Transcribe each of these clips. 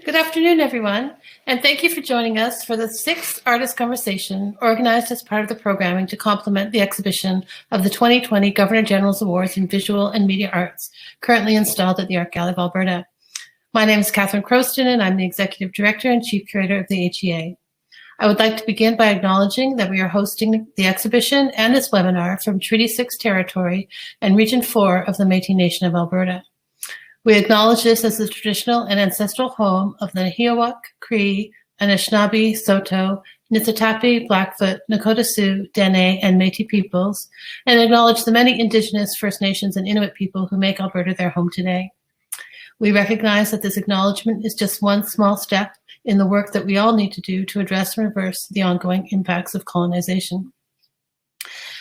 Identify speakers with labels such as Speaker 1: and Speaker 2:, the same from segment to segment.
Speaker 1: Good afternoon, everyone, and thank you for joining us for the sixth artist conversation organized as part of the programming to complement the exhibition of the 2020 Governor General's Awards in Visual and Media Arts, currently installed at the Art Gallery of Alberta. My name is Catherine Croston, and I'm the Executive Director and Chief Curator of the AGA. I would like to begin by acknowledging that we are hosting the exhibition and this webinar from Treaty 6 territory and Region 4 of the Métis Nation of Alberta. We acknowledge this as the traditional and ancestral home of the Nahiawak, Cree, Anishinaabe, Saulteaux, Niitsitapi, Blackfoot, Nakota Sioux, Dene, and Métis peoples, and acknowledge the many Indigenous, First Nations, and Inuit people who make Alberta their home today. We recognize that this acknowledgement is just one small step in the work that we all need to do to address and reverse the ongoing impacts of colonization.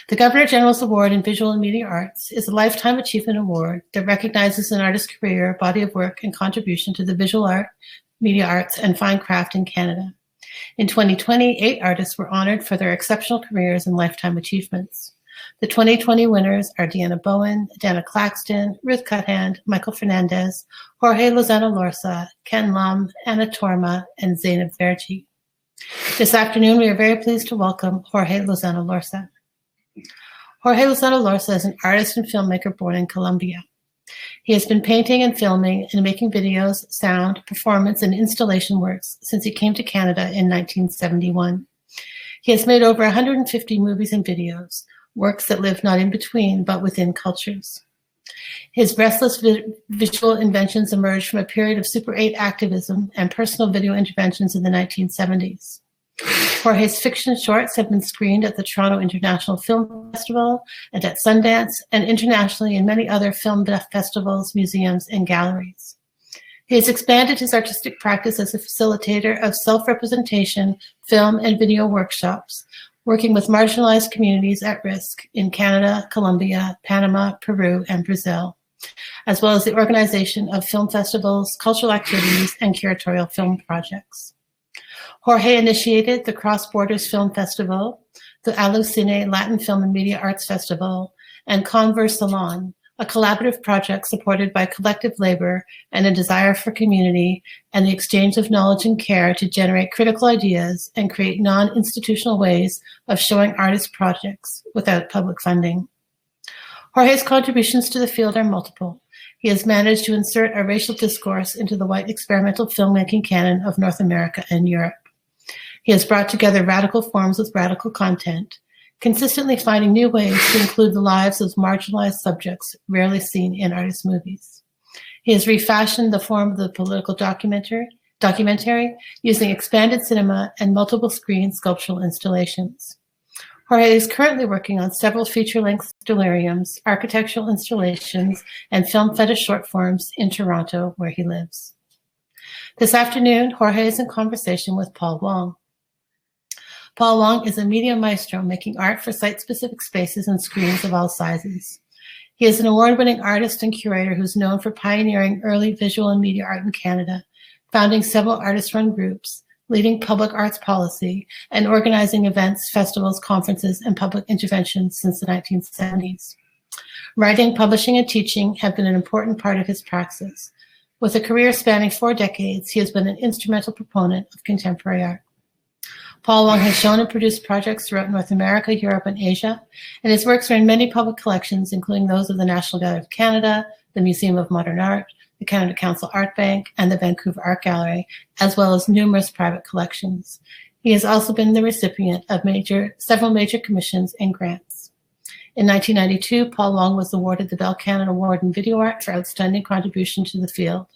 Speaker 1: The Governor General's Award in Visual and Media Arts is a Lifetime Achievement Award that recognizes an artist's career, body of work, and contribution to the visual art, media arts, and fine craft in Canada. In 2020, 8 artists were honored for their exceptional careers and lifetime achievements. The 2020 winners are Deanna Bowen, Dana Claxton, Ruth Cuthand, Michael Fernandez, Jorge Lozano Lorza, Ken Lum, Anna Torma, and Zainab Verji. This afternoon, we are very pleased to welcome Jorge Lozano Lorza. Jorge Lozano Lorza is an artist and filmmaker born in Colombia. He has been painting and filming and making videos, sound, performance, and installation works since he came to Canada in 1971. He has made over 150 movies and videos, works that live not in between but within cultures. His restless visual inventions emerged from a period of Super 8 activism and personal video interventions in the 1970s. Jorge's fiction shorts have been screened at the Toronto International Film Festival and at Sundance, and internationally in many other film festivals, museums, and galleries. He has expanded his artistic practice as a facilitator of self-representation, film, and video workshops, working with marginalized communities at risk in Canada, Colombia, Panama, Peru, and Brazil, as well as the organization of film festivals, cultural activities, and curatorial film projects. Jorge initiated the Cross Borders Film Festival, the Alucine Latin Film and Media Arts Festival, and Converse Salon, a collaborative project supported by collective labor and a desire for community and the exchange of knowledge and care to generate critical ideas and create non-institutional ways of showing artist projects without public funding. Jorge's contributions to the field are multiple. He has managed to insert a racial discourse into the white experimental filmmaking canon of North America and Europe. He has brought together radical forms with radical content, consistently finding new ways to include the lives of marginalized subjects rarely seen in artist movies. He has refashioned the form of the political documentary using expanded cinema and multiple screen sculptural installations. Jorge is currently working on several feature-length deliriums, architectural installations, and film fetish short forms in Toronto, where he lives. This afternoon, Jorge is in conversation with Paul Wong. Paul Wong is a media maestro making art for site-specific spaces and screens of all sizes. He is an award-winning artist and curator who's known for pioneering early visual and media art in Canada, founding several artist-run groups, leading public arts policy, and organizing events, festivals, conferences, and public interventions since the 1970s. Writing, publishing, and teaching have been an important part of his praxis. With a career spanning 4 decades, he has been an instrumental proponent of contemporary art. Paul Wong has shown and produced projects throughout North America, Europe, and Asia, and his works are in many public collections, including those of the National Gallery of Canada, the Museum of Modern Art, the Canada Council Art Bank, and the Vancouver Art Gallery, as well as numerous private collections. He has also been the recipient of several major commissions and grants. In 1992, Paul Wong was awarded the Bell Canada Award in Video Art for outstanding contribution to the field.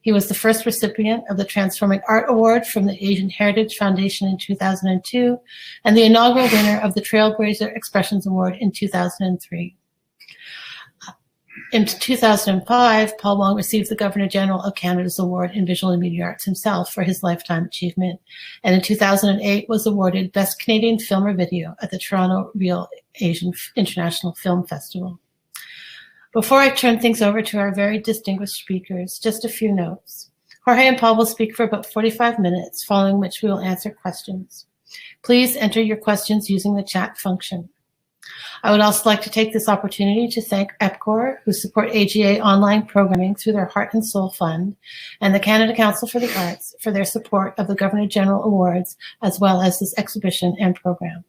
Speaker 1: He was the first recipient of the Transforming Art Award from the Asian Heritage Foundation in 2002, and the inaugural winner of the Trailblazer Expressions Award in 2003. In 2005, Paul Wong received the Governor General of Canada's Award in Visual and Media Arts himself for his lifetime achievement, and in 2008 was awarded Best Canadian Film or Video at the Toronto Real Asian International Film Festival. Before I turn things over to our very distinguished speakers, just a few notes. Jorge and Paul will speak for about 45 minutes, following which we will answer questions. Please enter your questions using the chat function. I would also like to take this opportunity to thank EPCOR, who support AGA online programming through their Heart and Soul Fund, and the Canada Council for the Arts for their support of the Governor General Awards, as well as this exhibition and program.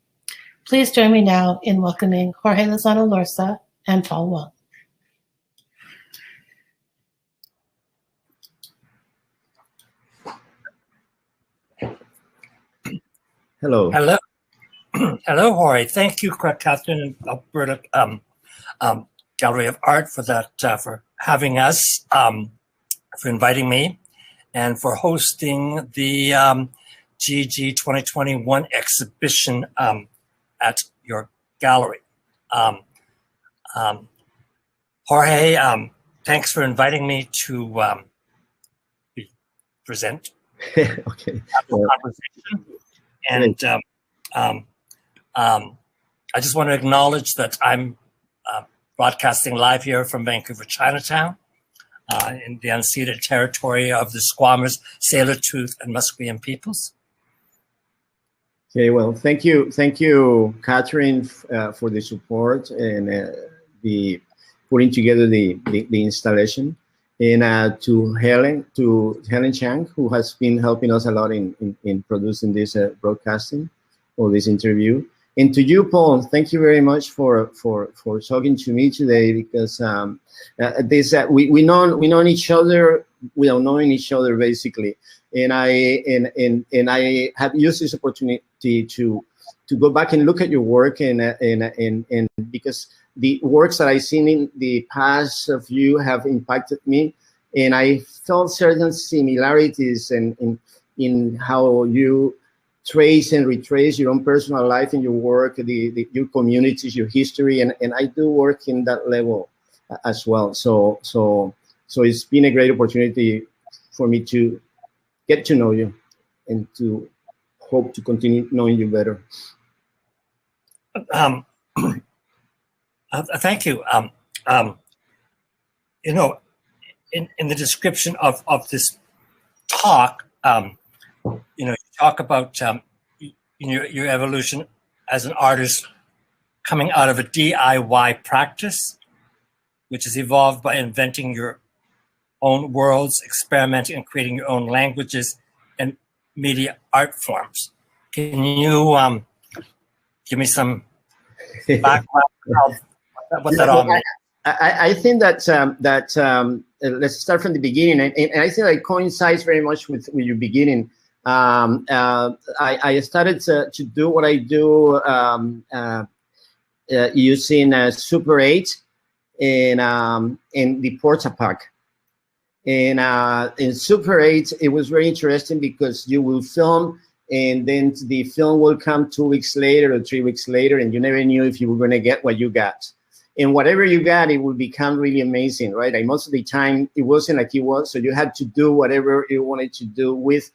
Speaker 1: Please join me now in welcoming Jorge Lozano Lorza and Paul Wong.
Speaker 2: Hello.
Speaker 3: Hello. Hello, Jorge. Thank you, Catherine and Alberta Gallery of Art for that, for having us, for inviting me, and for hosting the GG 2021 exhibition at your gallery. Jorge, thanks for inviting me to present.
Speaker 2: Okay.
Speaker 3: Conversation. And I just want to acknowledge that I'm broadcasting live here from Vancouver, Chinatown, in the unceded territory of the Squamish, Tsleil-Waututh, and Musqueam peoples.
Speaker 2: Okay, well, thank you, Catherine, for the support and the putting together the installation, and to Helen Chang, who has been helping us a lot in producing this broadcasting or this interview. And to you, Paul, thank you very much for talking to me today, because we known each other without knowing each other, basically. And I have used this opportunity to go back and look at your work, and because the works that I've seen in the past of you have impacted me, and I felt certain similarities in how you trace and retrace your own personal life and your work, your communities, your history, and I do work in that level as well. So it's been a great opportunity for me to get to know you and to hope to continue knowing you better.
Speaker 3: Thank you. You know, in the description of this talk, you know, you talk about your evolution as an artist coming out of a DIY practice, which has evolved by inventing your own worlds, experimenting and creating your own languages and media art forms. Can you give me some background of what that all means?
Speaker 2: I think that let's start from the beginning, and I think it coincides very much with your beginning. I started to do what I do using Super 8 and the Portapack. And in Super 8, it was very interesting because you will film, and then the film will come 2 weeks later or 3 weeks later, and you never knew if you were going to get what you got. And whatever you got, it would become really amazing, right? Like most of the time, it wasn't like it was, so you had to do whatever you wanted to do with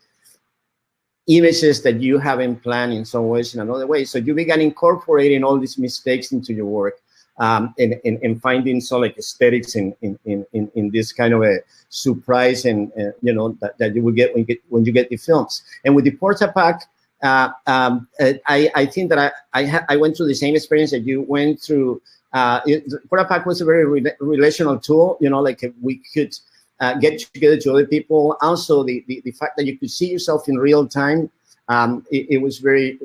Speaker 2: images that you haven't planned in some ways, in another way. So you began incorporating all these mistakes into your work, and finding some like aesthetics in this kind of a surprise, and you know, that you will get when you get the films. And with the Portapack, I think that I went through the same experience that you went through. Portapack was a very relational tool, you know, like we could get together to other people. Also, the fact that you could see yourself in real time, it was very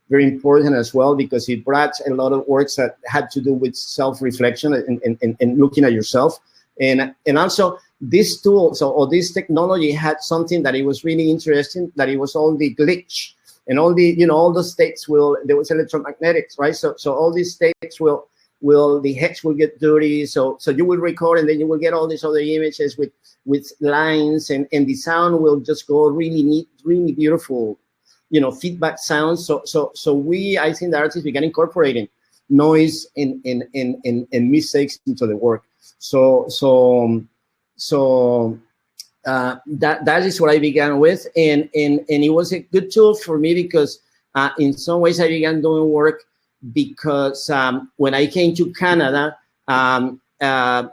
Speaker 2: important as well, because it brought a lot of works that had to do with self-reflection and looking at yourself. And also this tool, or this technology had something that it was really interesting, that it was all the glitch and all the, you know, all the states there was electromagnetics, right? So all these states the heads will get dirty. So you will record, and then you will get all these other images with lines, and the sound will just go really neat, really beautiful, you know, feedback sounds. So I think the artists began incorporating noise and mistakes into the work. That is what I began with, and it was a good tool for me, because in some ways I began doing work because when I came to Canada, I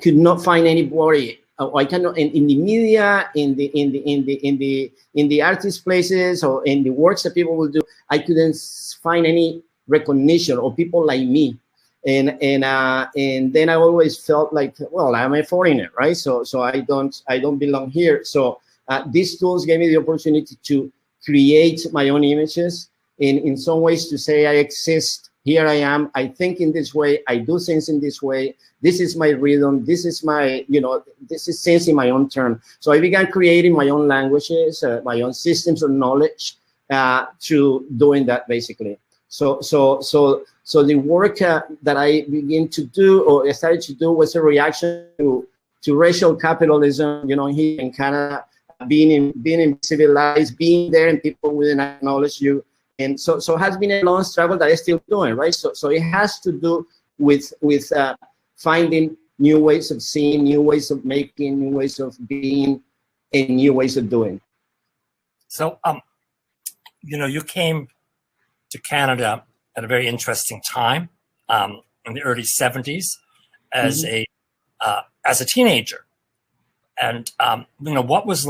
Speaker 2: could not find anybody. I cannot in the media, in the artist places, or in the works that people will do. I couldn't find any recognition of people like me. And then I always felt like, well, I'm a foreigner, right? So I don't belong here. So these tools gave me the opportunity to create my own images, in some ways to say I exist, here I am, I think in this way, I do things in this way, this is my rhythm, this is my, this is things in my own term. So I began creating my own languages, my own systems of knowledge, to doing that basically. So the work that I began to do, or I started to do, was a reaction to racial capitalism, here in Canada, being civilized, being there, and people wouldn't acknowledge you. And so it has been a long struggle that I'm still doing, right? So it has to do with finding new ways of seeing, new ways of making, new ways of being, and new ways of doing.
Speaker 3: So, you came to Canada at a very interesting time, in the early 70s, as a teenager. And what was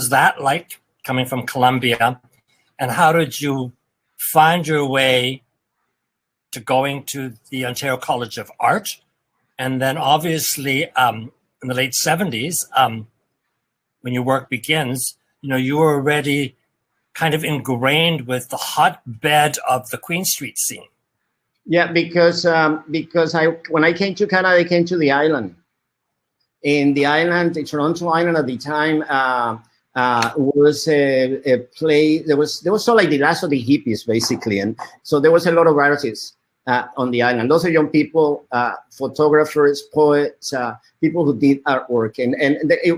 Speaker 3: that like coming from Colombia, and how did you find your way to going to the Ontario College of Art? And then obviously in the late 70s, when your work begins, you were already kind of ingrained with the hotbed of the Queen Street scene.
Speaker 2: Yeah, because when I came to Canada, I came to the island. In the island, the Toronto island at the time, was a place. There was sort of like the last of the hippies, basically, and so there was a lot of artists on the island. Those are young people, photographers, poets, people who did artwork, and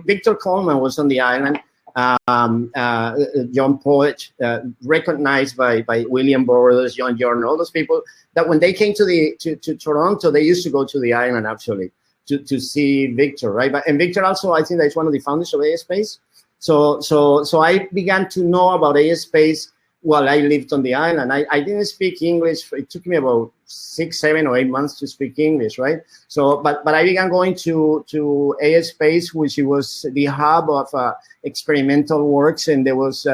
Speaker 2: Victor Coleman was on the island. Young poet, recognized by William Burroughs, John Jordan, all those people that when they came to Toronto, they used to go to the island actually to see Victor, right? And Victor also, I think, that's one of the founders of ASpace. So I began to know about ASpace while I lived on the island. I didn't speak English. It took me about 6, 7, or 8 months to speak English, right? So, but I began going to ASpace, which was the hub of experimental works, and there was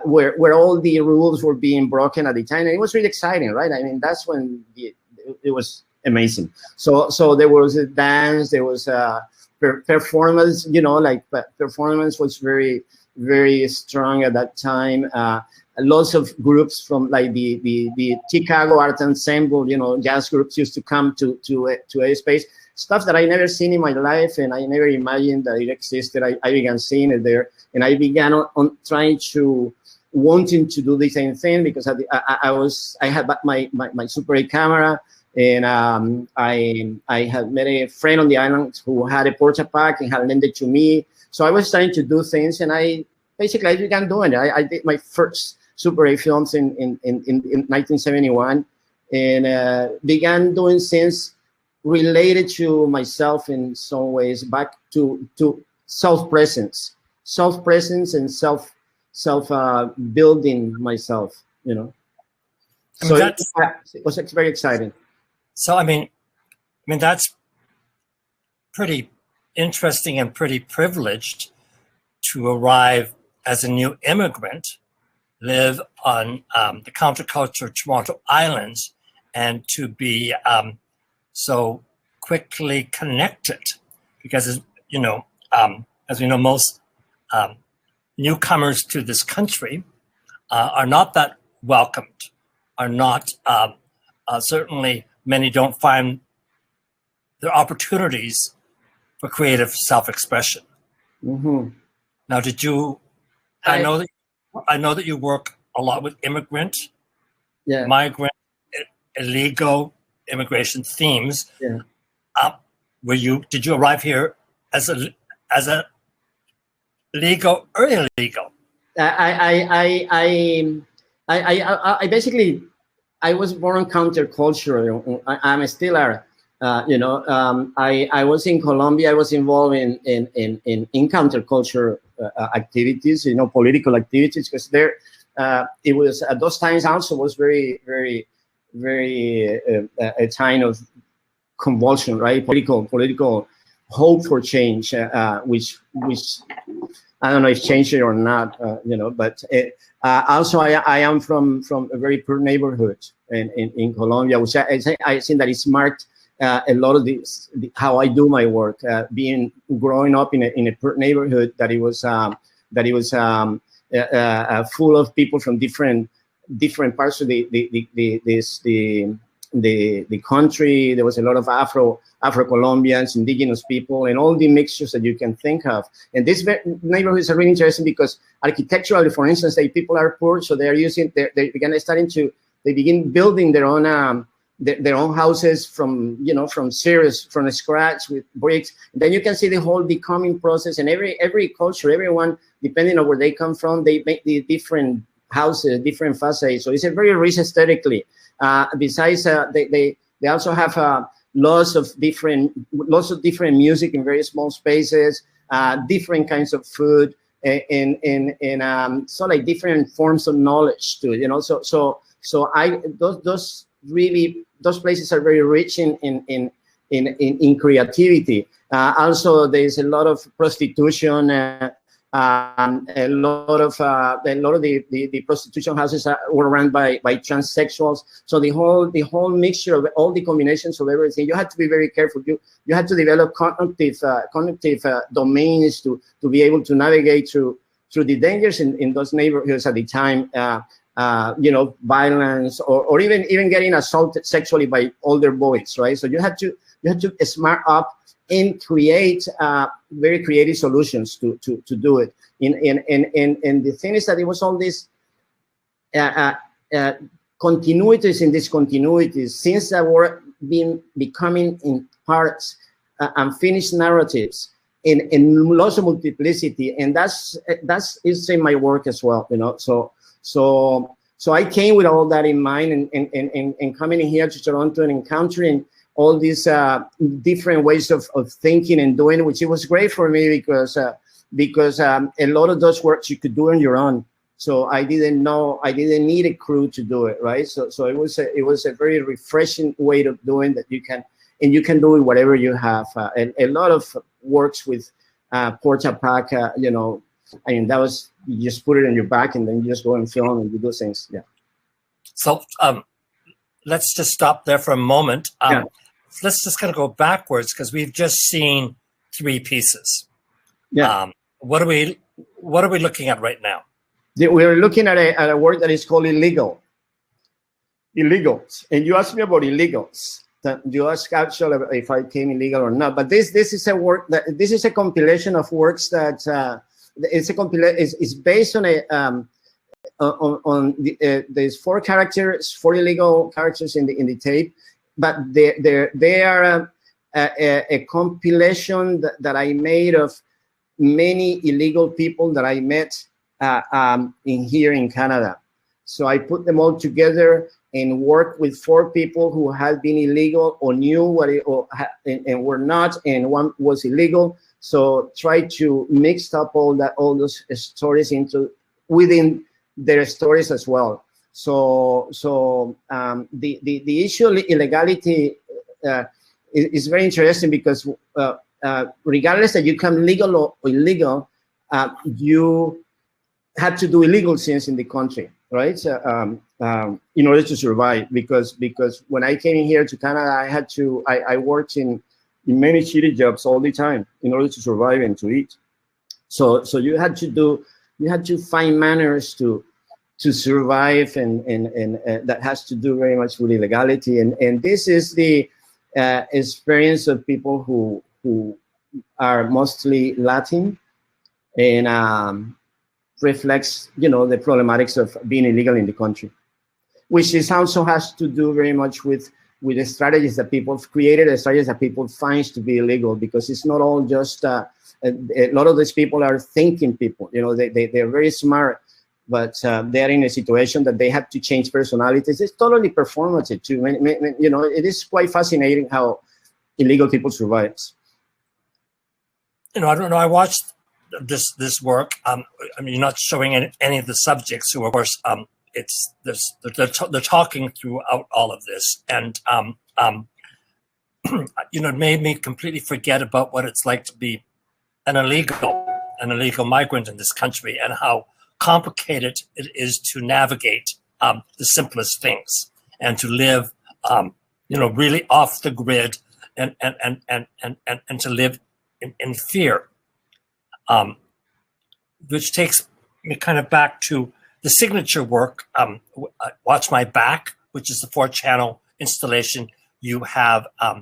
Speaker 2: where all the rules were being broken at the time, and it was really exciting, right? I mean, that's when it was amazing. So there was a dance, there was performance, performance was very, very strong at that time. Lots of groups from like the Chicago Art Ensemble, jazz groups used to come to ASpace, stuff that I never seen in my life, and I never imagined that it existed. I began seeing it there, and I began on trying to wanting to do the same thing, because I had my Super 8 camera, and I had met a friend on the island who had a Portapac and had lent it to me. So I was trying to do things, and I began doing it. I did my first Super 8 films in 1971, and began doing things related to myself in some ways, back to self-presence and self building myself, So it was very exciting.
Speaker 3: So, I mean, that's pretty interesting and pretty privileged to arrive as a new immigrant, live on the counterculture Toronto Islands, and to be so quickly connected, because as we know, most newcomers to this country are not that welcomed, are not certainly many don't find their opportunities for creative self-expression.
Speaker 2: Mm-hmm.
Speaker 3: Now, did you? I know that you work a lot with immigrant, migrant, illegal immigration themes.
Speaker 2: Yeah.
Speaker 3: Did you arrive here as a legal or illegal?
Speaker 2: I basically, I was born countercultural. I'm still are. I was in Colombia. I was involved in counterculture activities, political activities, because there it was at those times also was very, very, very a time of convulsion, right? Political hope for change, which I don't know if changed it or not, but also I am from a very poor neighborhood in Colombia, which I think that it's marked a lot of how I do my work, growing up in a poor neighborhood that it was full of people from different parts of the country. There was a lot of Afro-Colombians, indigenous people, and all the mixtures that you can think of. And these neighborhoods are really interesting because architecturally, for instance, people are poor, so they begin building their own houses from scratch with bricks. Then you can see the whole becoming process, and every culture, everyone, depending on where they come from, they make the different houses, different facades. So it's a very rich aesthetically. Besides, they also have lots of different music in very small spaces, different kinds of food, and so like different forms of knowledge too. Those places are very rich in creativity. Also, there's a lot of prostitution. A lot of the prostitution houses were run by transsexuals. So the whole mixture of all the combinations of everything, you have to be very careful. You have to develop cognitive domains to be able to navigate through the dangers in those neighborhoods at the time. Violence or even getting assaulted sexually by older boys, right? So you have to smart up and create very creative solutions to do it. And the thing is that it was all these continuities and discontinuities since that were becoming in parts unfinished narratives in lots of multiplicity, and that's is in my work as well, So I came with all that in mind, and coming in here to Toronto and encountering all these different ways of thinking and doing, which it was great for me because a lot of those works you could do on your own. So I didn't need a crew to do it, right? So it was a very refreshing way of doing that. You can do it whatever you have. A lot of works with porta pack, I mean, that was, you just put it on your back and then you just go and film and you do things. Yeah.
Speaker 3: So let's just stop there for a moment. Let's just kind of go backwards because we've just seen 3 pieces.
Speaker 2: Yeah.
Speaker 3: What are we looking at right now?
Speaker 2: We're looking at a word that is called illegal. Illegals. And you asked me about illegals. You asked actually if I came illegal or not. But this is a work this is a compilation of works that it's based on there's 4 illegal characters in the tape, but they are a compilation that I made of many illegal people that I met here in Canada. So I put them all together and worked with 4 people who had been illegal or knew what and were not, and one was illegal. So try to mix up all those stories within their stories as well. So the issue of illegality is very interesting because regardless that you come legal or illegal, you had to do illegal things in the country, right? In order to survive, because when I came in here to Canada, I worked in many shitty jobs all the time in order to survive and to eat. So you had to find manners to survive, and that has to do very much with illegality. And this is the experience of people who are mostly Latin, and reflects, the problematics of being illegal in the country, which is also has to do very much with the strategies that people have created, the strategies that people find to be illegal, because it's not all just a lot of these people are thinking people, they're very smart, but they're in a situation that they have to change personalities. It's totally performative too. It is quite fascinating how illegal people survive.
Speaker 3: I don't know. I watched this work. I mean, you're not showing any of the subjects who, of course, they're talking throughout all of this, and it made me completely forget about what it's like to be an illegal migrant in this country, and how complicated it is to navigate the simplest things, and to live, really off the grid, and to live in fear, which takes me kind of back to the signature work, Watch My Back, which is the 4-channel installation you have as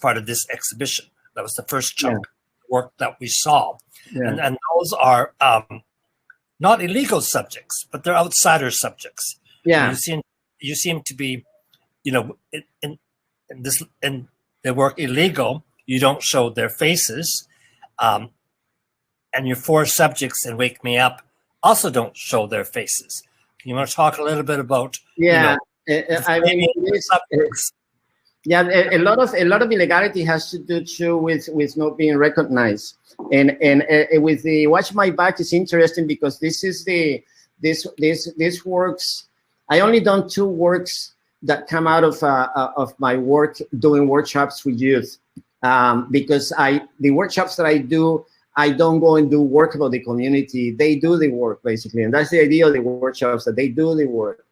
Speaker 3: part of this exhibition. That was the first chunk of work that we saw. Yeah. And those are not illegal subjects, but they're outsider subjects.
Speaker 2: Yeah.
Speaker 3: You seem to be, in their work illegal, you don't show their faces. And your 4 subjects in Wake Me Up also don't show their faces. You want to talk a little bit about,
Speaker 2: I mean, a lot of illegality has to do too with not being recognized, and with the Watch My Back is interesting because this works. I only done 2 works that come out of my work doing workshops with youth, because the workshops that I do, I don't go and do work about the community. They do the work, basically. And that's the idea of the workshops, that they do the work.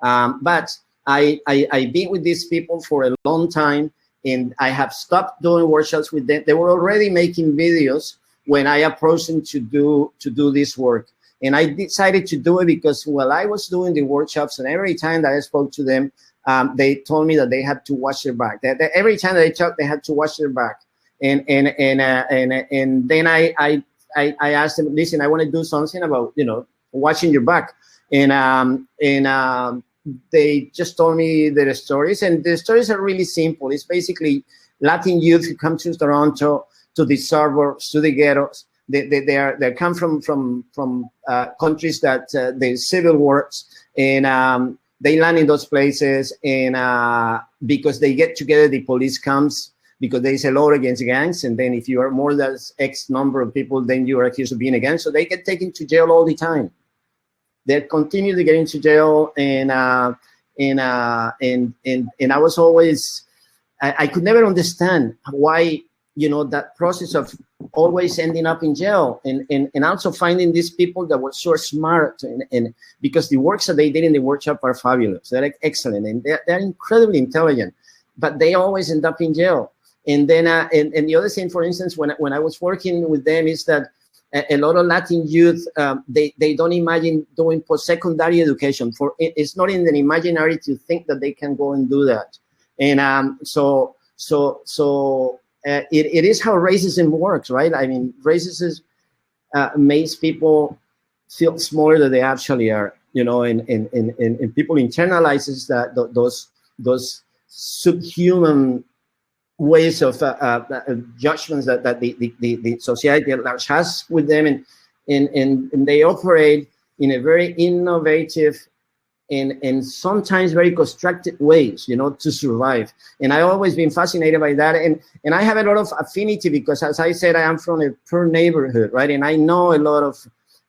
Speaker 2: But I've been with these people for a long time, and I have stopped doing workshops with them. They were already making videos when I approached them to do this work. And I decided to do it because while I was doing the workshops, and every time that I spoke to them, they told me that they had to watch their back. That every time that they talked, they had to watch their back. And then I asked them, listen, I want to do something about watching your back, and they just told me their stories, and the stories are really simple. It's basically Latin youth who come to Toronto, to the suburbs, to the ghettos. They come from countries that the civil wars, and they land in those places, and because they get together, the police comes, because there is a law against gangs, and then if you are more than X number of people, then you are accused of being a gang. So they get taken to jail all the time. They continue to get into jail, and I was always, I could never understand why, that process of always ending up in jail, and also finding these people that were so smart, and because the works that they did in the workshop are fabulous. They're excellent, and they're incredibly intelligent, but they always end up in jail. And then, and the other thing, for instance, when I was working with them, is that a lot of Latin youth, they don't imagine doing post-secondary education. It's not in the imaginary to think that they can go and do that. And so it is how racism works, right? I mean, racism makes people feel smaller than they actually are, and people internalizes that those subhuman ways of judgments that the society at large has with them, and they operate in a very innovative and sometimes very constructed ways, to survive. And I've always been fascinated by that, and I have a lot of affinity because, as I said, I am from a poor neighborhood, right? And I know a lot of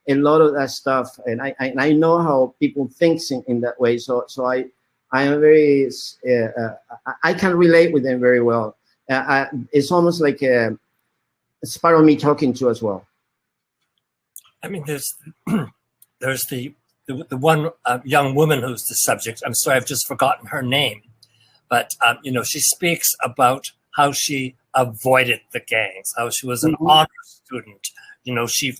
Speaker 2: that stuff, and I know how people think in that way. So I am very I can relate with them very well. It's almost like it's part of me talking to as well.
Speaker 3: I mean, there's the one young woman who's the subject. I'm sorry, I've just forgotten her name, but she speaks about how she avoided the gangs, how she was an honor student. She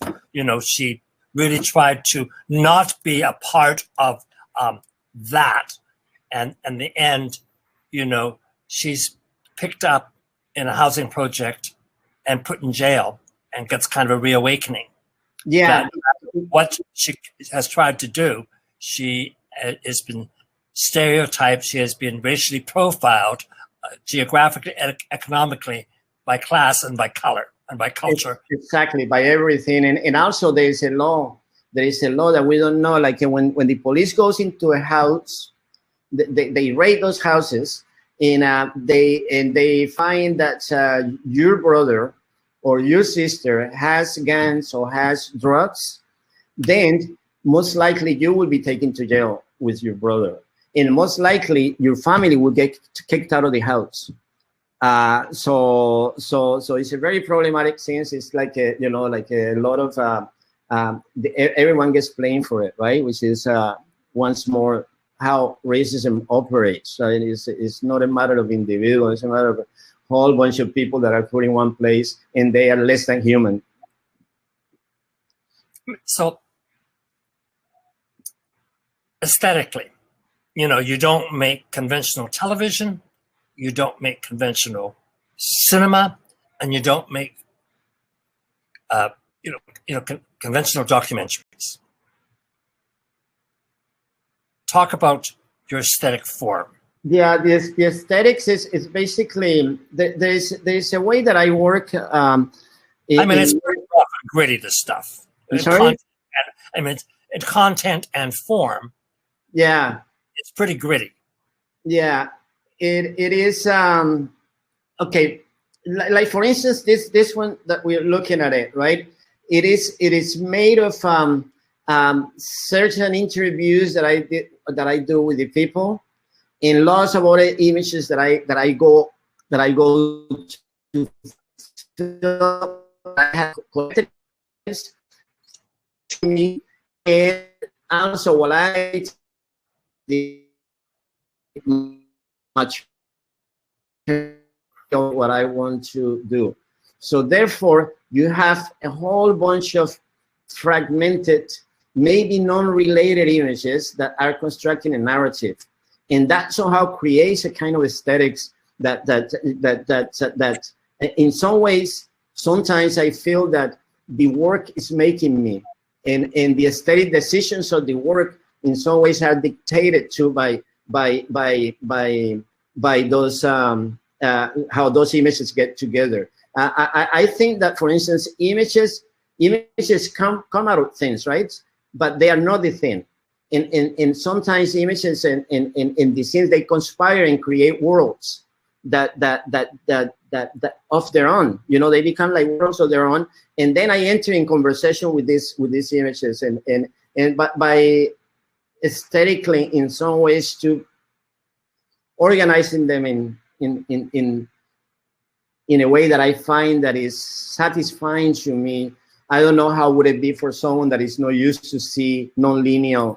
Speaker 3: really tried to not be a part of that, and in the end, she's picked up in a housing project and put in jail, and gets kind of a reawakening.
Speaker 2: Yeah.
Speaker 3: What she has tried to do, she has been stereotyped, she has been racially profiled, geographically and economically, by class and by color and by culture.
Speaker 2: Exactly, by everything. And also there is a law that we don't know, like when the police goes into a house, they raid those houses, and they find that your brother or your sister has guns or has drugs, then most likely you will be taken to jail with your brother. and most likely your family will get kicked out of the house. So it's a very problematic sense. It's like a lot of everyone gets blamed for it, right? Which is once more how racism operates. So it's not a matter of individuals; it's a matter of a whole bunch of people that are put in one place, and they are less than human.
Speaker 3: So aesthetically, you don't make conventional television, you don't make conventional cinema, and you don't make conventional documentaries. Talk about your aesthetic form.
Speaker 2: Yeah, the aesthetics is basically there's a way that I work.
Speaker 3: It's very rough and gritty, this stuff.
Speaker 2: Sorry?
Speaker 3: In content and form.
Speaker 2: Yeah,
Speaker 3: it's pretty gritty.
Speaker 2: Yeah, it is. Okay, like for instance, this one that we're looking at it, right? It is made of certain interviews that I do with the people, and lots of other images that I go to. I have collected to me, and also what I did much what I want to do. So therefore, you have a whole bunch of fragmented, maybe non-related images that are constructing a narrative, and that somehow creates a kind of aesthetics that in some ways, sometimes I feel that the work is making me, and the aesthetic decisions of the work in some ways are dictated to by those how those images get together. I think that, for instance, images come out of things, right? But they are not the thing. And sometimes images and the scenes, they conspire and create worlds that of their own. They become like worlds of their own. And then I enter in conversation with these images and by aesthetically, in some ways, to organizing them in a way that I find that is satisfying to me. I don't know how would it be for someone that is not used to see non-linear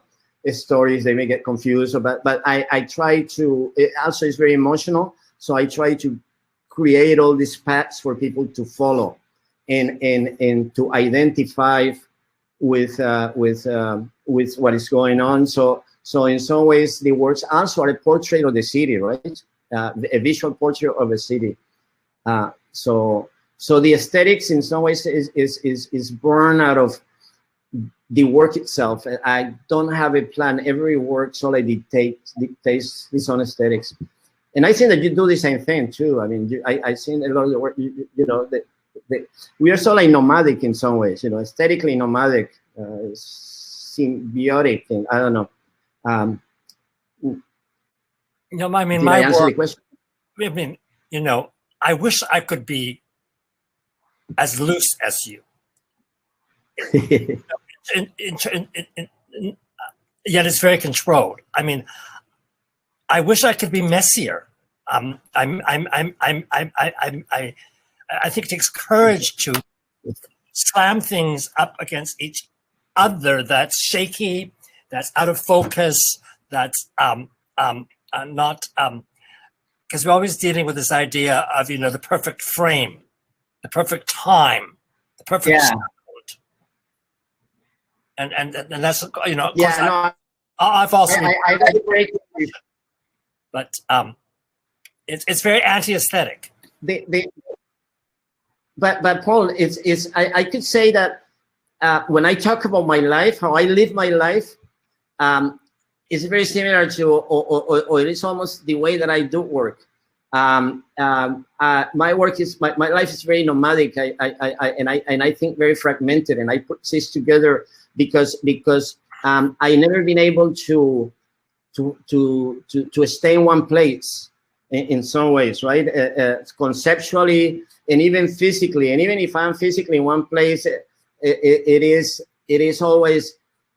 Speaker 2: stories. They may get confused, but I try to. It also is very emotional, so I try to create all these paths for people to follow and to identify with what is going on. So in some ways, the works also are a portrait of the city, right? A visual portrait of a city. So the aesthetics in some ways is born out of the work itself. I don't have a plan. Every work solely dictates its own aesthetics. And I think that you do the same thing too. I mean, I've seen a lot of the work. We are so like nomadic in some ways. Aesthetically nomadic, symbiotic thing. I don't know.
Speaker 3: I mean,
Speaker 2: did
Speaker 3: my
Speaker 2: I answer
Speaker 3: work,
Speaker 2: the question?
Speaker 3: I mean, I wish I could be as loose as you. Yet it's very controlled. I mean, I wish I could be messier. I think it takes courage to slam things up against each other that's shaky, that's out of focus, that's not, because we're always dealing with this idea of, the perfect frame, the perfect time, the perfect sound. And that's, I've also,
Speaker 2: I agree.
Speaker 3: But it's very anti-aesthetic.
Speaker 2: But Paul, I could say that when I talk about my life, how I live my life, it's very similar to, or it is almost the way that I do work. My work is my life is very nomadic. I think very fragmented, and I put this together because I never been able to stay in one place in some ways, right? Conceptually and even physically, and even if I'm physically in one place, it is always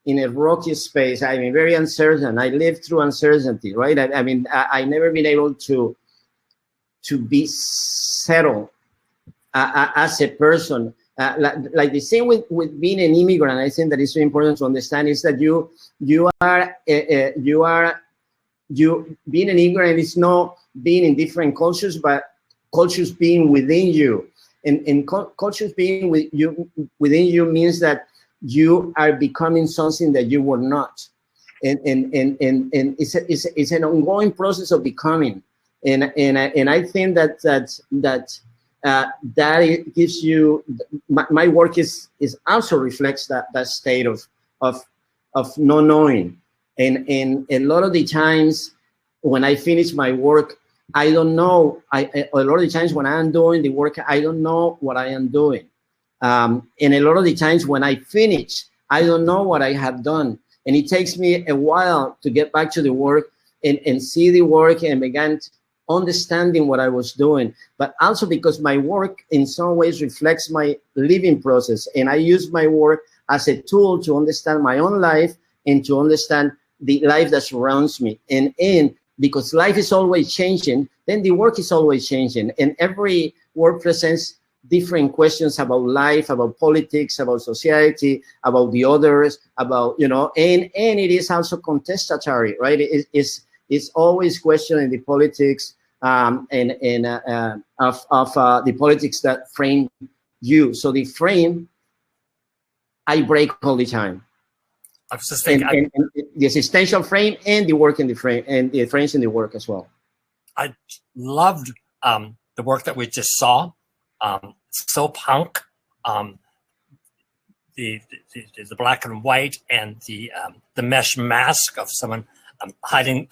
Speaker 2: in a rocky space. I mean, very uncertain. I lived through uncertainty, right? I never been able to be settled as a person. Like the same with being an immigrant, I think that it's very important to understand is that you being an immigrant is not being in different cultures, but cultures being within you. And cultures being within you means that you are becoming something that you were not. And it's an ongoing process of becoming. And I think that it gives you, my work is also reflects that state of not knowing. And a lot of the times when I finish my work, I don't know. A lot of the times when I am doing the work, I don't know what I am doing. And a lot of the times when I finish, I don't know what I have done. And it takes me a while to get back to the work and see the work and begin understanding what I was doing. But also because my work in some ways reflects my living process. And I use my work as a tool to understand my own life and to understand the life that surrounds me. And because life is always changing, then the work is always changing. And every work presents different questions about life, about politics, about society, about the others, about, and it is also contestatory, right? It's always questioning the politics of the politics that frame you. So the frame, I break all the time.
Speaker 3: I was just thinking,
Speaker 2: and the existential frame and the work in the frame and the frames in the work as well.
Speaker 3: I loved the work that we just saw. So punk, the black and white and the mesh mask of someone hiding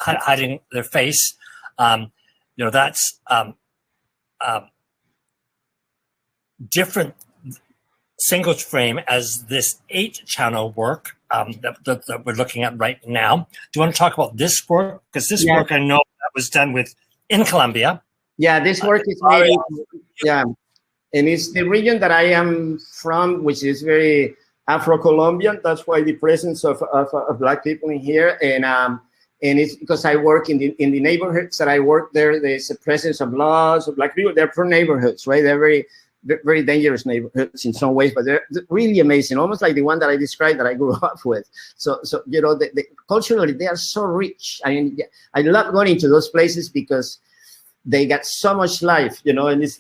Speaker 3: their face. That's different single frame as this 8-channel work that we're looking at right now. Do you want to talk about this work? Because this work I know that was done in Colombia.
Speaker 2: Yeah, this work is made. And it's the region that I am from, which is very Afro-Colombian. That's why the presence of Black people in here. And it's because I work in the neighborhoods that I work there. There's a presence of lots of Black people. They're poor neighborhoods, right? They're very, very dangerous neighborhoods in some ways, but they're really amazing. Almost like the one that I described that I grew up with. So culturally, they are so rich. I mean, I love going into those places because they got so much life, and it's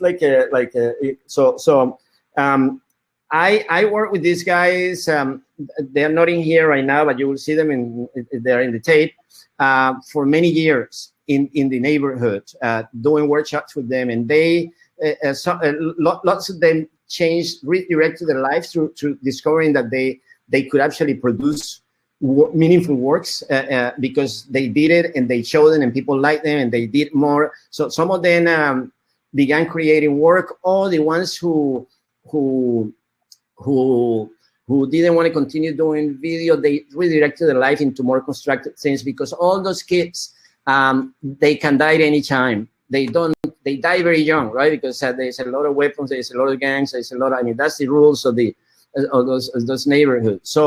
Speaker 2: I work with these guys. They're not in here right now, but you will see them they're in the tape for many years in the neighborhood, doing workshops with them, and they lots of them redirected their lives through discovering that they could actually produce meaningful works because they did it and they showed them and people liked them and they did more. So some of them began creating work. All the ones who didn't want to continue doing video, they redirected their life into more constructed things because all those kids, they can die at any time. They die very young, right? Because there's a lot of weapons, there's a lot of gangs, there's a lot of, that's the rules of those neighborhoods.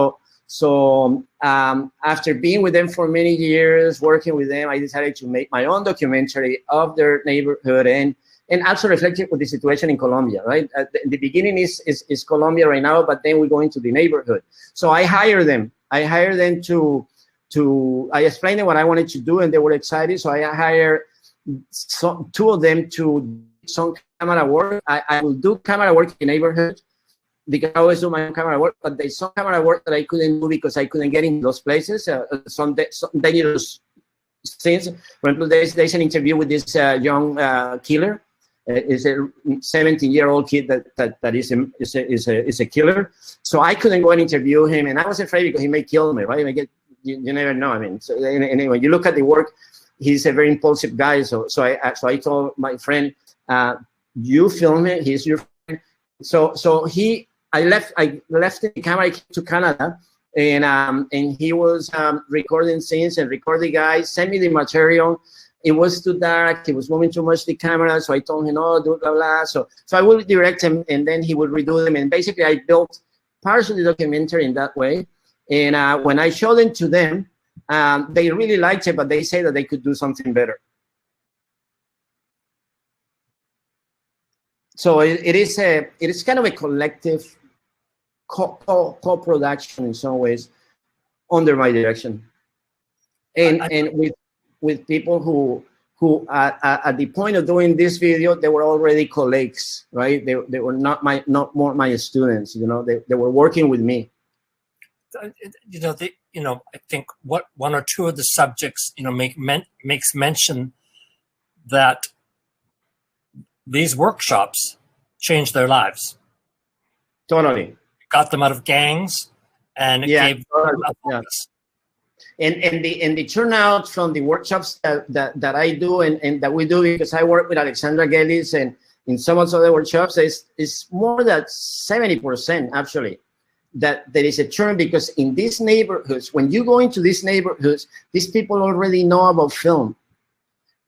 Speaker 2: So after being with them for many years, working with them, I decided to make my own documentary of their neighborhood and also reflecting with the situation in Colombia, right? The beginning is Colombia right now, but then we go into the neighborhood. So I hire them. I explained them what I wanted to do and they were excited. So I hired two of them to do some camera work. I will do camera work in the neighborhood because I always do my own camera work, but there's some camera work that I couldn't do because I couldn't get in those places. Some dangerous things. For example, there's an interview with this young killer. Is a 17-year-old kid that is a killer. So I couldn't go and interview him, and I was afraid because he may kill me, right? You never know. I mean, so anyway, you look at the work. He's a very impulsive guy. So I told my friend, you film it. He's your friend. So I left the camera to Canada, and he was recording scenes and recording guys. Send me the material. It was too dark. He was moving too much the camera. So I told him, no, do blah blah. So I will direct him, and then he would redo them. And basically, I built parts of the documentary in that way. And when I showed it to them, they really liked it, but they say that they could do something better. So it is kind of a collective co-production in some ways under my direction, and with people who at the point of doing this video, they were already colleagues, right? They were not more my students, you know. They were working with me.
Speaker 3: I think what one or two of the subjects, makes mention that these workshops changed their lives.
Speaker 2: Totally.
Speaker 3: It got them out of gangs, and it gave them a focus.
Speaker 2: And the turnout from the workshops that I do and that we do, because I work with Alexandra Gellis and in some of the other workshops, is more than 70% actually. That there is a turn, because in these neighborhoods, when you go into these neighborhoods, these people already know about film,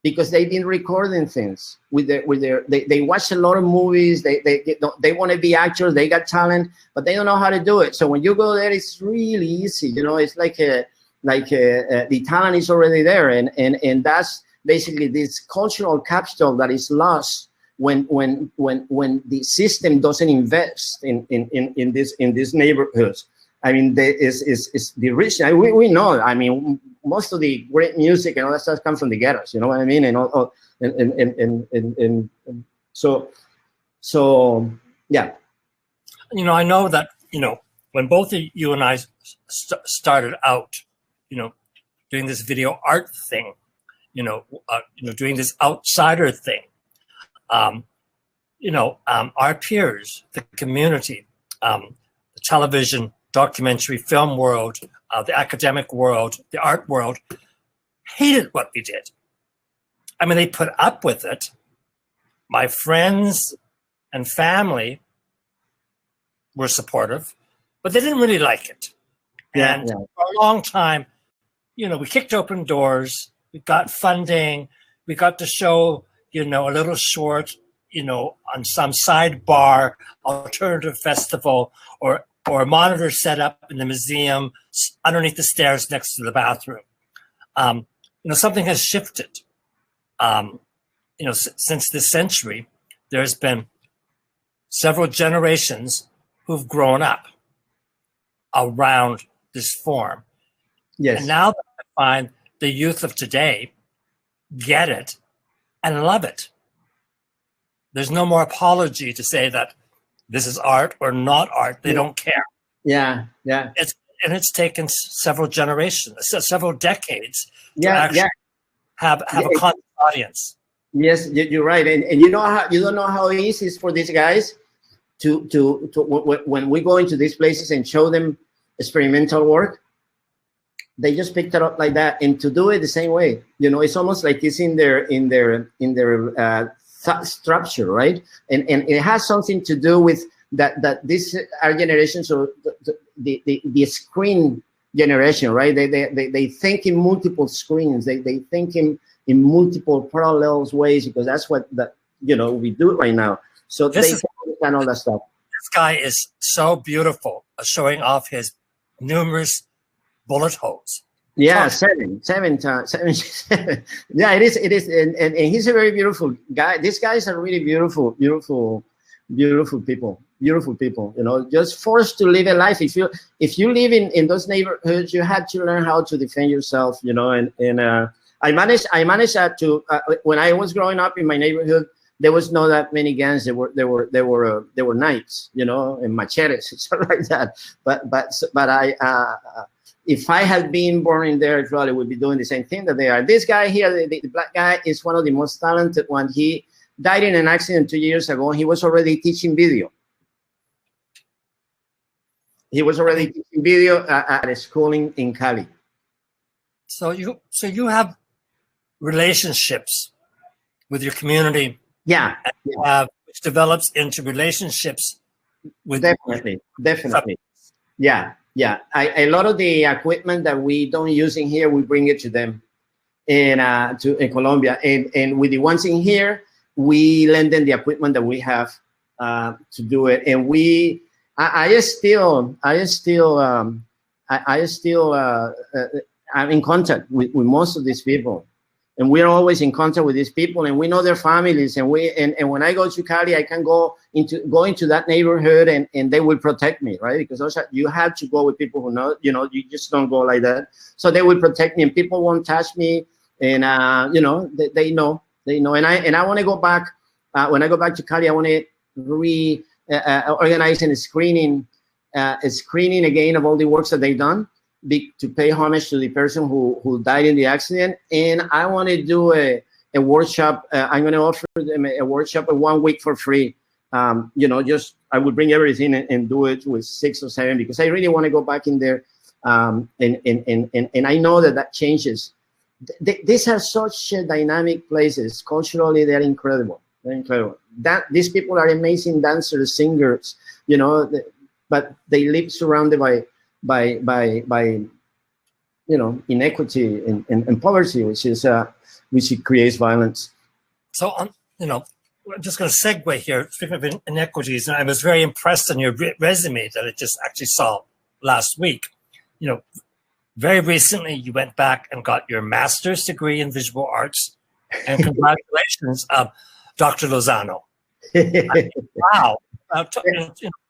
Speaker 2: because they've been recording things they watch a lot of movies. They want to be actors. They got talent, but they don't know how to do it. So when you go there, it's really easy. You know, it's like the talent is already there, and that's basically this cultural capital that is lost when the system doesn't invest in these neighborhoods. I mean, is the rich. We know. I mean, most of the great music and all that stuff comes from the ghettos. You know what I mean? And so yeah.
Speaker 3: I know that when both of you and I started out, doing this video art thing, doing this outsider thing, our peers, the community, the television, documentary, film world, the academic world, the art world, hated what we did. I mean, they put up with it. My friends and family were supportive, but they didn't really like it. And for a long time, we kicked open doors, we got funding, we got to show, a little short, on some sidebar alternative festival, or a monitor set up in the museum underneath the stairs next to the bathroom. Something has shifted. Since this century, there's been several generations who've grown up around this form.
Speaker 2: Yes.
Speaker 3: And now I find the youth of today get it and love it. There's no more apology to say that this is art or not art. They don't care.
Speaker 2: Yeah.
Speaker 3: It's taken several generations, several decades to actually have a constant audience.
Speaker 2: Yes, you're right. And you don't know how easy it is for these guys to when we go into these places and show them experimental work, they just picked it up like that, and to do it the same way. It's almost like it's in their structure, right? And it has something to do with that this our generation, so the screen generation, right? They think in multiple screens. They think in multiple parallel ways, because that's what we do right now. So they understand all that stuff.
Speaker 3: This guy is so beautiful, showing off his numerous bullet holes.
Speaker 2: Yeah, seven times. Yeah, it is, and he's a very beautiful guy. These guys are really beautiful people. Beautiful people, just forced to live a life. If you live in those neighborhoods, you had to learn how to defend yourself, and I managed to when I was growing up in my neighborhood, there was not that many gangs. There were knives, and machetes and stuff like that. But I if I had been born in there, I probably would be doing the same thing that they are. This guy here, the black guy, is one of the most talented ones. He died in an accident 2 years ago. He was already teaching video. He was already teaching video at a school in Cali.
Speaker 3: So you have relationships with your community.
Speaker 2: Yeah.
Speaker 3: Which develops into relationships with
Speaker 2: definitely. Yeah. A lot of the equipment that we don't use in here, we bring it to them in Colombia, and with the ones in here, we lend them the equipment that we have to do it. And I still I still I'm in contact with most of these people. And we're always in contact with these people, and we know their families. And when I go to Cali, I can go into that neighborhood, and they will protect me, right? Because also you have to go with people who know, you just don't go like that. So they will protect me, and people won't touch me. And they know. And I want to go back. When I go back to Cali, I want to organize a screening again of all the works that they've done, to pay homage to the person who died in the accident. And I want to do a workshop. I'm going to offer them a workshop of 1 week for free. I would bring everything and do it with 6 or 7, because I really want to go back in there. And I know that changes. These are such dynamic places. Culturally, they're incredible. They're incredible. These people are amazing dancers, singers, but they live surrounded by inequity and poverty, which creates violence.
Speaker 3: So I'm just going to segue here. Speaking of inequities, and I was very impressed on your resume that I just actually saw last week. Very recently you went back and got your master's degree in visual arts, and congratulations, Dr. Lozano. Wow.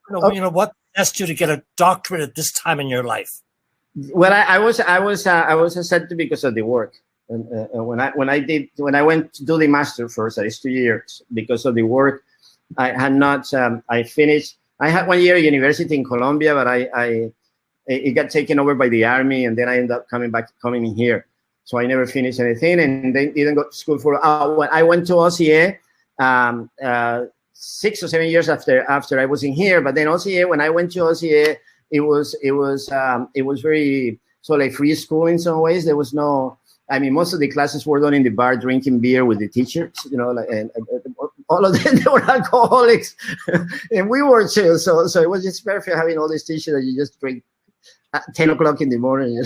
Speaker 3: What asked you to get a doctorate at this time in your life?
Speaker 2: Well, I was accepted because of the work. And when I went to do the master first, it's 2 years because of the work. I had not. I finished. I had 1 year at university in Colombia, but it got taken over by the army, and then I ended up coming in here. So I never finished anything, and then didn't go to school for. When I went to OCA, 6 or 7 years after I was in here. But then OCA, when I went to OCA, it was very sort of free school in some ways. There was no. I mean, most of the classes were done in the bar, drinking beer with the teachers, and all of them, they were alcoholics, and we were too. So it was just perfect having all these teachers that you just drink at 10 o'clock in the morning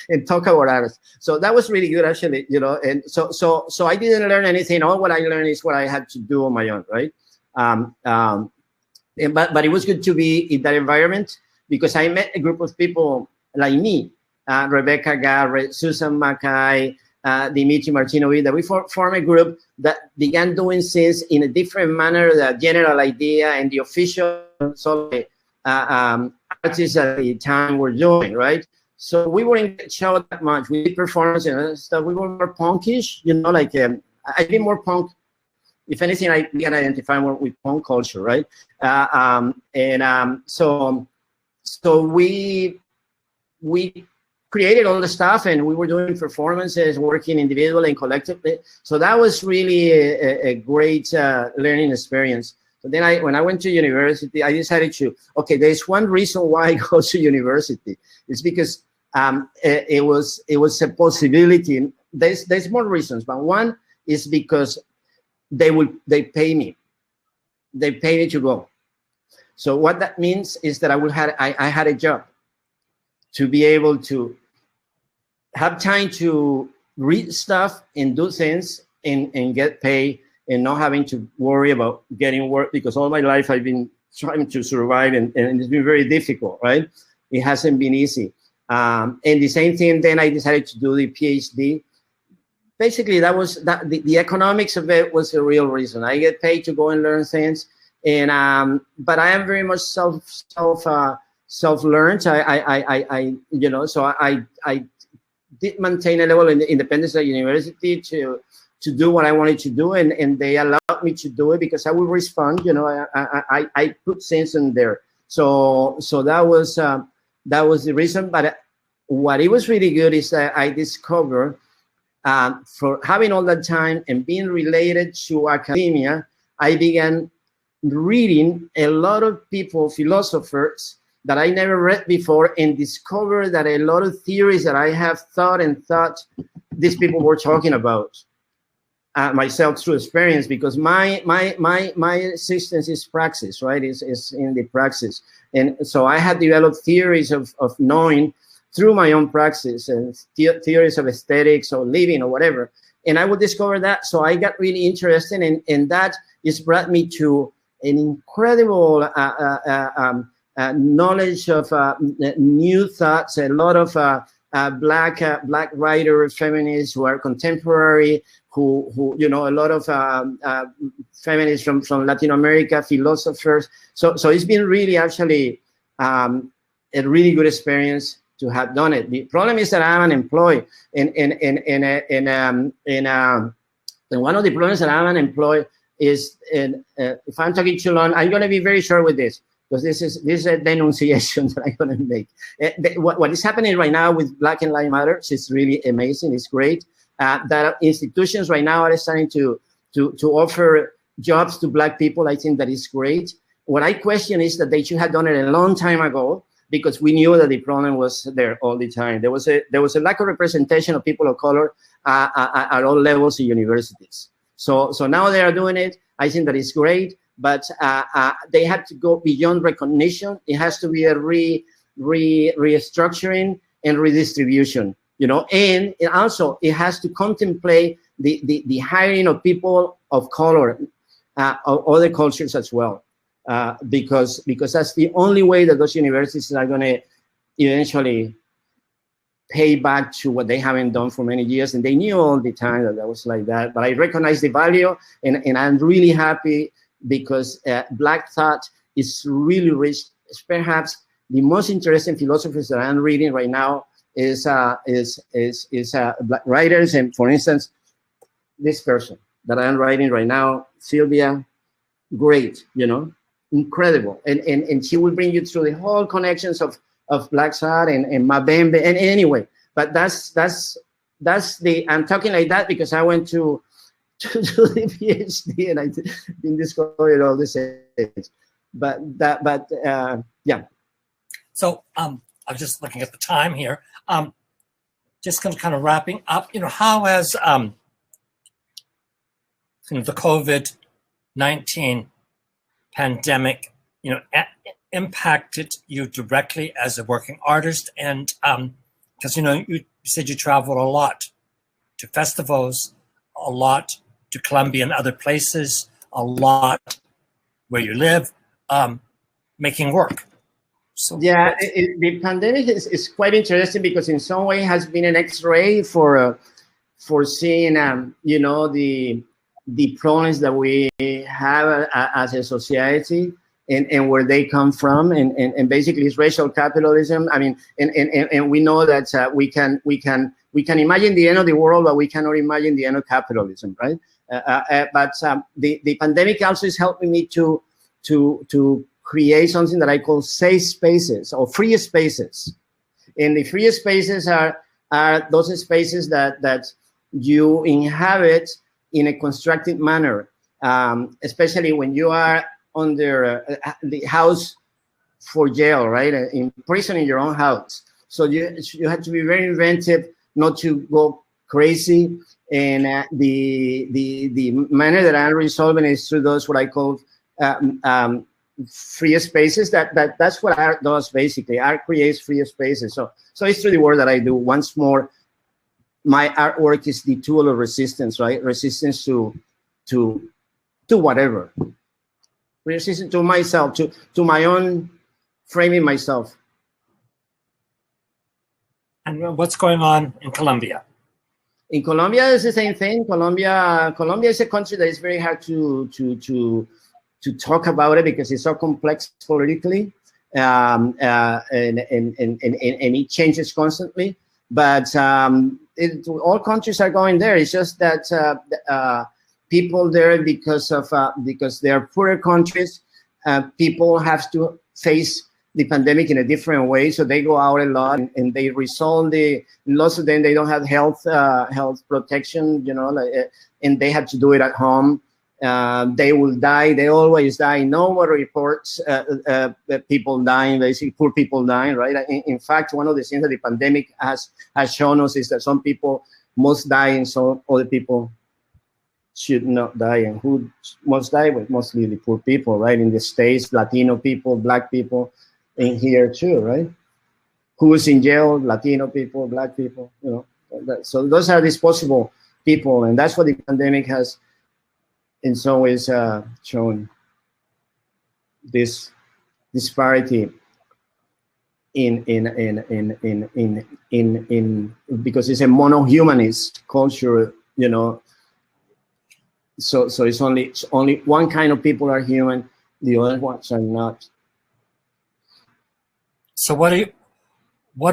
Speaker 2: and talk about others. So that was really good, actually, and so I didn't learn anything. All what I learned is what I had to do on my own, right? But it was good to be in that environment, because I met a group of people like me, Rebecca Garrett, Susan Mackay, Dimitri Martinovi, that we formed a group that began doing things in a different manner, the general idea and the official artists at the time were doing, right? So we weren't show that much. We did performance and stuff. We were more punkish, I've been more punk. If anything, I can identify more with punk culture, right? So we created all the stuff, and we were doing performances, working individually and collectively. So that was really a great learning experience. So then when I went to university, I decided there's one reason why I go to university. It's because it was a possibility. There's more reasons, but one is because they pay me. They pay me to go. So what that means is that I had a job to be able to have time to read stuff and do things and get paid, and not having to worry about getting work, because all my life I've been trying to survive, and it's been very difficult, right? It hasn't been easy. And the same thing, then I decided to do the PhD. Basically, the economics of it was the real reason. I get paid to go and learn things, and but I am very much self-learned. So I did maintain a level of independence at university to do what I wanted to do, and they allowed me to do it because I would respond. I put things in there. So that was the reason. But what it was really good is that I discovered, for having all that time and being related to academia, I began reading a lot of philosophers that I never read before, and discovered that a lot of theories that I have thought these people were talking about. Myself through experience, because my existence is praxis, right? Is in the praxis, and so I had developed theories of knowing through my own praxis, and theories of aesthetics or living or whatever, and I would discover that. So I got really interested, and that just brought me to an incredible knowledge of new thoughts, a lot of black writers, feminists who are contemporary, who you know, a lot of feminists from Latin America, philosophers. So it's been really actually a really good experience to have done it. The problem is that I'm unemployed, and one of the problems that I'm unemployed is, if I'm talking too long, I'm going to be very short with this, because this is a denunciation that I'm going to make. What is happening right now with Black and Lives Matter is really amazing. It's great that institutions right now are starting to offer jobs to Black people. I think that is great. What I question is that they should have done it a long time ago, because we knew that the problem was there all the time. There was a lack of representation of people of color at all levels in universities. So now they are doing it. I think that is great, but they have to go beyond recognition. It has to be a restructuring and redistribution, you know, and also it has to contemplate the hiring of people of color, of other cultures as well. Because that's the only way that those universities are going to eventually pay back to what they haven't done for many years. And they knew all the time that was like that. But I recognize the value, and I'm really happy, because Black thought is really rich. It's perhaps the most interesting philosophers that I'm reading right now is Black writers. And for instance, this person that I'm writing right now, Sylvia, great, you know, incredible, and she will bring you through the whole connections of Black thought and Mabembe, and anyway. But that's the, I'm talking like that because I went to do the PhD, and I didn't discover it all this age. Yeah. So
Speaker 3: I'm just looking at the time here. Just kind of wrapping up. You know, how has the COVID-19 pandemic, you know, impacted you directly as a working artist? And because, you know, you said you traveled a lot to festivals, a lot to Colombia and other places, a lot where you live, making work. So
Speaker 2: yeah, the pandemic is quite interesting, because in some way has been an X-ray for seeing, you know, the problems that we have as a society, and where they come from, and basically it's racial capitalism. I mean, and we know that we can imagine the end of the world, but we cannot imagine the end of capitalism, right? But the pandemic also is helping me to create something that I call safe spaces, or free spaces. And the free spaces are those spaces that you inhabit in a constructed manner, especially when you are under the house for jail, right? In prison in your own house. So you have to be very inventive not to go crazy. And the manner that I'm resolving is through those what I call free spaces. That's what art does basically. Art creates free spaces. So it's through the work that I do. Once more, my artwork is the tool of resistance, right? Resistance to whatever. Resistance to myself, to my own framing myself.
Speaker 3: And what's going on in Colombia?
Speaker 2: In Colombia, it's the same thing. Colombia is a country that is very hard to talk about it, because it's so complex politically, and it changes constantly. But all countries are going there. It's just that people there, because they are poorer countries, people have to face the pandemic in a different way. So they go out a lot, and they resolve lots of them, they don't have health protection, you know, and they have to do it at home. They will die. They always die. No one reports people dying, basically poor people dying, right? In fact, one of the things that the pandemic has shown us is that some people must die, and some other people should not die. And who must die? Well, mostly the poor people, right? In the States, Latino people, Black people, in here too, right? Who is in jail? Latino people, Black people, you know. So those are disposable people, and that's what the pandemic has in some ways shown, this disparity because it's a mono-humanist culture, you know. So it's only one kind of people are human, the other ones are not.
Speaker 3: So what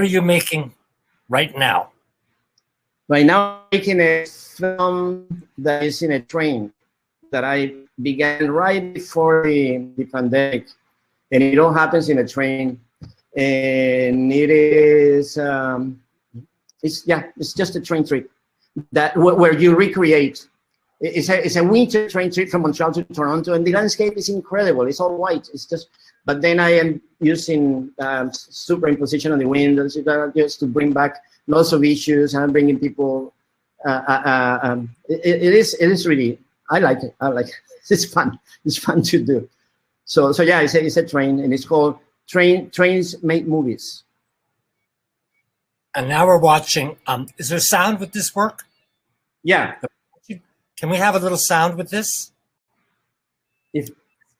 Speaker 3: are you making right now?
Speaker 2: Right now, I'm making a film that is in a train that I began right before the pandemic, and it all happens in a train, and it is it's just a train trip that where you recreate. It's a winter train trip from Montreal to Toronto, and the landscape is incredible. It's all white. It's just, but then I am using superimposition on the windows just to bring back lots of issues. I'm bringing people. It is really. I like it. It's fun. It's fun to do. So yeah, it's a train, and it's called Trains Make Movies.
Speaker 3: And now we're watching. Is there sound with this work?
Speaker 2: Yeah.
Speaker 3: Can we have a little sound with this?
Speaker 2: If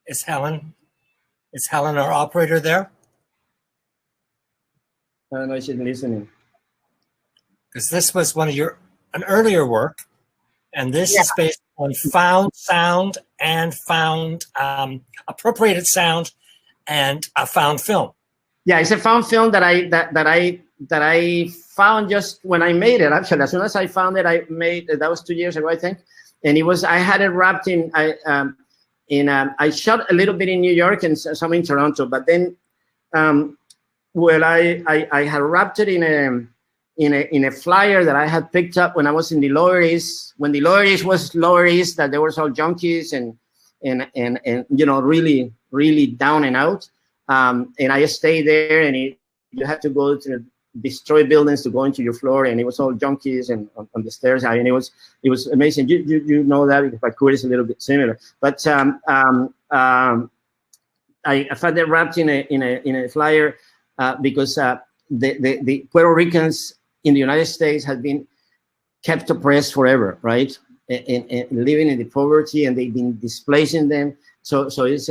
Speaker 3: Is Helen our operator there?
Speaker 2: I don't know if she's listening.
Speaker 3: Because this was an earlier work, and this is based on found sound and found appropriated sound and a found film.
Speaker 2: Yeah, it's a found film that I found just when I made it. Actually, as soon as I found it, I made it. That was 2 years ago, I think. And I had it wrapped in. I shot a little bit in New York and some in Toronto, but then, I had wrapped it in a flyer that I had picked up when I was in the Lower East, when the Lower East was Lower East, that there was all junkies and you know, really, really down and out. And I stayed there, and you had to go to destroy buildings to go into your floor, and it was all junkies and on the stairs. And it was amazing. You know that because Vancouver is a little bit similar. But I found it wrapped in a flyer because the Puerto Ricans in the United States have been kept oppressed forever, right? And living in the poverty, and they've been displacing them. So it's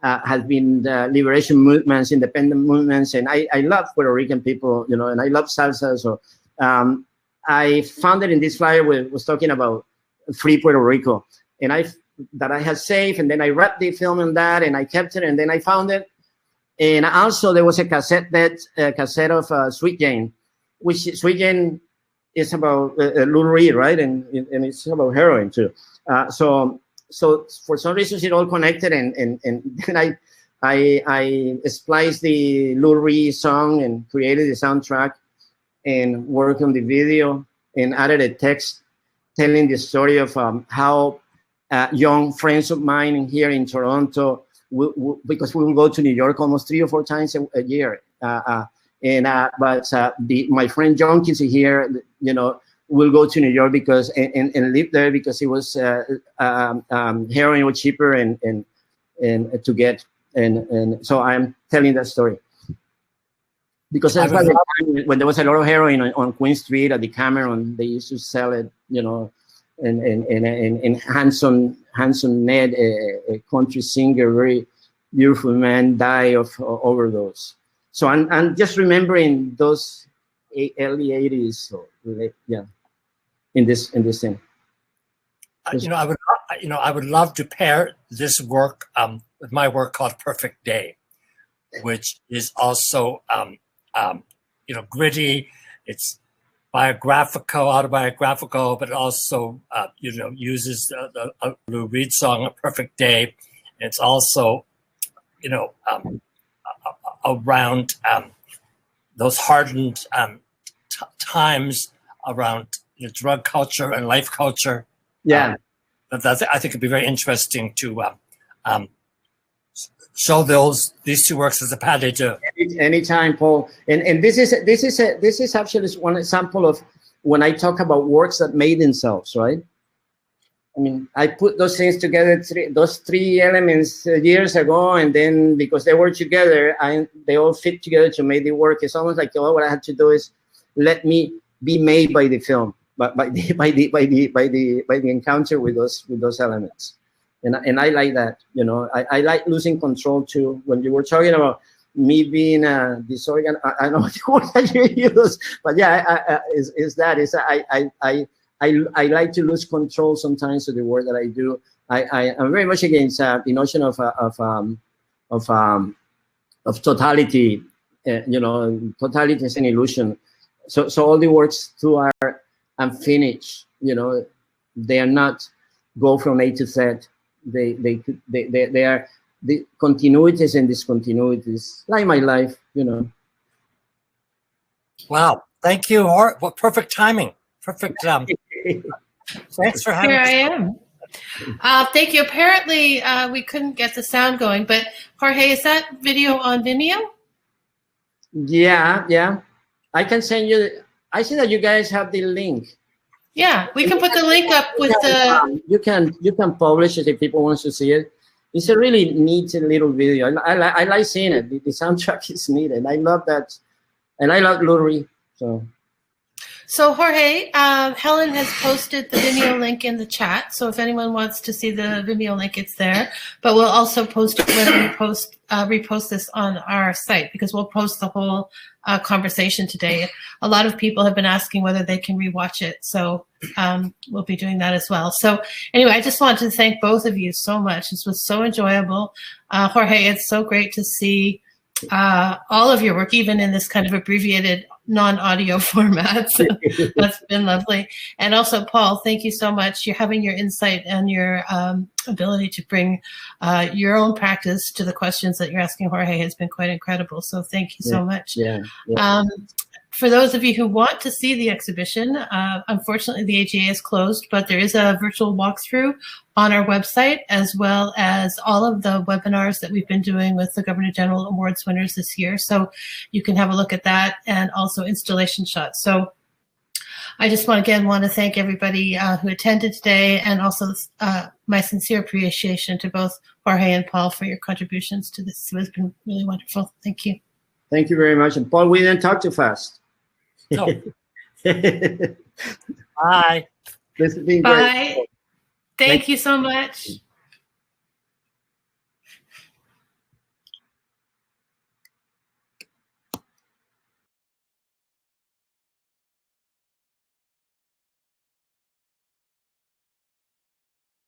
Speaker 2: has been liberation movements, independent movements, and I love Puerto Rican people, you know, and I love salsa. So I found it in this flyer was talking about free Puerto Rico, and I had saved, and then I wrapped the film on that, and I kept it, and then I found it. And also there was a cassette of Sweet Jane, which Sweet Jane is about Lou Reed, right? And it's about heroin too. So for some reasons it all connected, and then I spliced the Lou Reed song and created the soundtrack and worked on the video and added a text telling the story of how young friends of mine here in Toronto, because we will go to New York almost 3 or 4 times a year. But my friend John Kinsey here, you know, will go to New York because and live there because it was heroin was cheaper and to get, and so I'm telling that story because that's when there was a lot of heroin on Queen Street at the Cameron, they used to sell it, you know, and Hanson Ned, a country singer, very beautiful man, died of overdose. So I'm just remembering those early 80s. So yeah, in this thing.
Speaker 3: I would love to pair this work with my work called Perfect Day, which is also gritty. It's autobiographical, but it also uses the Lou Reed song "A Perfect Day." It's also around those hardened times around drug culture and life culture.
Speaker 2: Yeah,
Speaker 3: I think it'd be very interesting to show these two works as a pas de deux.
Speaker 2: Anytime, Paul. And this is actually one example of when I talk about works that made themselves, right? I mean, I put those things together, those three elements years ago, and then because they were together, they all fit together to make the work. It's almost like, what I had to do is let me be made by the film, by the encounter with those elements. And I like that, I like losing control too. When you were talking about me being disorganized. I don't know what word that you use, but yeah, I like to lose control sometimes of the work that I do. I'm very much against the notion of totality. Totality is an illusion. So all the works too are unfinished. They are not go from A to Z. They are the continuities and discontinuities, like my life.
Speaker 3: Wow! Thank you, what perfect timing. Perfect. Thanks for having
Speaker 1: Here
Speaker 3: us.
Speaker 1: I am. Thank you. Apparently, we couldn't get the sound going, but Jorge, is that video on Vimeo?
Speaker 2: Yeah. I can send you. I see that you guys have the link.
Speaker 1: Yeah, we can put the link up with the.
Speaker 2: You can publish it if people want to see it. It's a really neat little video. I like seeing it. The soundtrack is neat, and I love that. And I love Lurie.
Speaker 1: So Jorge, Helen has posted the Vimeo link in the chat. So if anyone wants to see the Vimeo link, it's there. But we'll also post it when we repost this on our site, because we'll post the whole conversation today. A lot of people have been asking whether they can rewatch it. So we'll be doing that as well. So anyway, I just wanted to thank both of you so much. This was so enjoyable. Jorge, it's so great to see all of your work, even in this kind of abbreviated non-audio format. So that's been lovely. And also, Paul, thank you so much. You're having your insight and your ability to bring your own practice to the questions that you're asking Jorge has been quite incredible. So thank you so much.
Speaker 2: Yeah.
Speaker 1: For those of you who want to see the exhibition, unfortunately the AGA is closed, but there is a virtual walkthrough on our website, as well as all of the webinars that we've been doing with the Governor General Awards winners this year. So you can have a look at that, and also installation shots. So I just want to thank everybody who attended today, and also my sincere appreciation to both Jorge and Paul for your contributions to this. It has been really wonderful. Thank you.
Speaker 2: Thank you very much. And Paul, we didn't talk too fast.
Speaker 3: No. Bye.
Speaker 2: This has been
Speaker 1: Bye.
Speaker 2: great.
Speaker 1: Thank you so much.